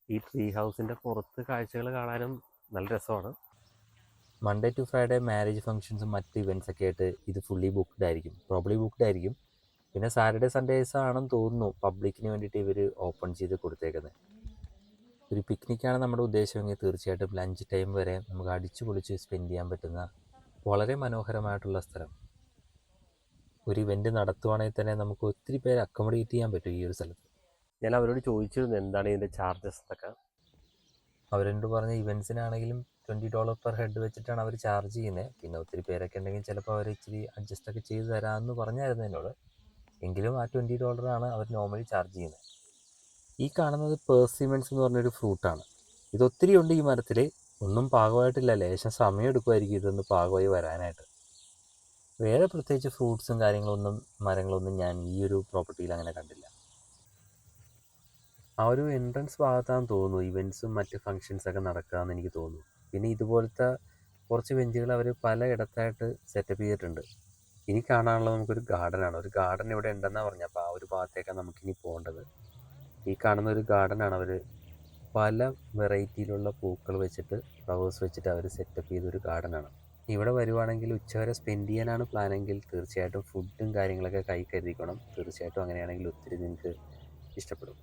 ഈ ട്രീ ഹൗസിൻ്റെ പുറത്ത് കാഴ്ചകൾ കാണാനും നല്ല രസമാണ്. മൺഡേ ടു ഫ്രൈഡേ മാരേജ് ഫംഗ്ഷൻസും മറ്റ് ഇവൻറ്റ്സ് ഒക്കെ ആയിട്ട് ഇത് ഫുള്ളി ബുക്ക്ഡ് ആയിരിക്കും, പ്രോബ്ലി ബുക്ക്ഡ് ആയിരിക്കും. പിന്നെ സാറ്റർഡേ സൺഡേസ് ആണെന്ന് തോന്നുന്നു പബ്ലിക്കിന് വേണ്ടിയിട്ട് ഇവർ ഓപ്പൺ ചെയ്ത് കൊടുത്തേക്കുന്നത്. ഒരു പിക്നിക്കാണ് നമ്മുടെ ഉദ്ദേശമെങ്കിൽ തീർച്ചയായിട്ടും ലഞ്ച് ടൈം വരെ നമുക്ക് അടിച്ചു പൊളിച്ച് സ്പെൻഡ് ചെയ്യാൻ പറ്റുന്ന വളരെ മനോഹരമായിട്ടുള്ള സ്ഥലം. ഒരു ഇവൻറ്റ് നടത്തുവാണെങ്കിൽ തന്നെ നമുക്ക് ഒത്തിരി പേര് അക്കോമഡേറ്റ് ചെയ്യാൻ പറ്റും ഈ ഒരു സ്ഥലത്ത്. ഞാൻ അവരോട് ചോദിച്ചിരുന്നു എന്താണ് ഇതിൻ്റെ ചാർജസ് എന്നൊക്കെ. അവരെന്നോട് പറഞ്ഞ ഇവൻറ്റ്സിനാണെങ്കിലും $20 പെർ ഹെഡ് വെച്ചിട്ടാണ് അവർ ചാർജ് ചെയ്യുന്നത്. പിന്നെ ഒത്തിരി പേരൊക്കെ ഉണ്ടെങ്കിൽ ചിലപ്പോൾ അവർ ഇച്ചിരി അഡ്ജസ്റ്റ് ഒക്കെ ചെയ്ത് തരാമെന്ന് പറഞ്ഞായിരുന്നു എന്നോട്. എങ്കിലും ആ $20 അവർ നോർമലി ചാർജ് ചെയ്യുന്നത്. ഈ കാണുന്നത് പേഴ്സിമൻസ് എന്ന് പറഞ്ഞൊരു ഫ്രൂട്ടാണ്. ഇതൊത്തിരി ഉണ്ട് ഈ മരത്തിൽ, ഒന്നും പാകമായിട്ടില്ല. ലേശം സമയം എടുക്കുമായിരിക്കും ഇതൊന്ന് പാകമായി വരാനായിട്ട്. വേറെ പ്രത്യേകിച്ച് ഫ്രൂട്ട്സും കാര്യങ്ങളൊന്നും മരങ്ങളൊന്നും ഞാൻ ഈ ഒരു പ്രോപ്പർട്ടിയിൽ അങ്ങനെ കണ്ടില്ല. ആ ഒരു എൻട്രൻസ് ഭാഗത്താണെന്ന് തോന്നുന്നു ഇവൻറ്റ്സും മറ്റ് ഫങ്ഷൻസൊക്കെ നടക്കുകയെന്ന് എനിക്ക് തോന്നുന്നു. പിന്നെ ഇതുപോലത്തെ കുറച്ച് ബെഞ്ചുകൾ അവർ പലയിടത്തായിട്ട് സെറ്റപ്പ് ചെയ്തിട്ടുണ്ട്. ഇനി കാണാനുള്ളത് നമുക്കൊരു ഗാർഡനാണ്. ഒരു ഗാർഡൻ ഇവിടെ ഉണ്ടെന്നാണ് പറഞ്ഞത്. അപ്പോൾ ആ ഒരു ഭാഗത്തേക്കാണ് നമുക്കിനി പോകേണ്ടത്. ഈ കാണുന്ന ഒരു ഗാർഡനാണ്. അവർ പല വെറൈറ്റിയിലുള്ള പൂക്കൾ വെച്ചിട്ട്, ഫ്ലവേഴ്സ് വെച്ചിട്ട് അവർ സെറ്റപ്പ് ചെയ്തൊരു ഗാർഡനാണ്. ഇവിടെ വരുവാണെങ്കിൽ ഉച്ചവരെ സ്പെൻഡ് ചെയ്യാനാണ് പ്ലാനെങ്കിൽ തീർച്ചയായിട്ടും ഫുഡും കാര്യങ്ങളൊക്കെ കൈ കരുതിക്കണം. തീർച്ചയായിട്ടും അങ്ങനെയാണെങ്കിൽ ഒത്തിരി നിങ്ങൾക്ക് ഇഷ്ടപ്പെടും.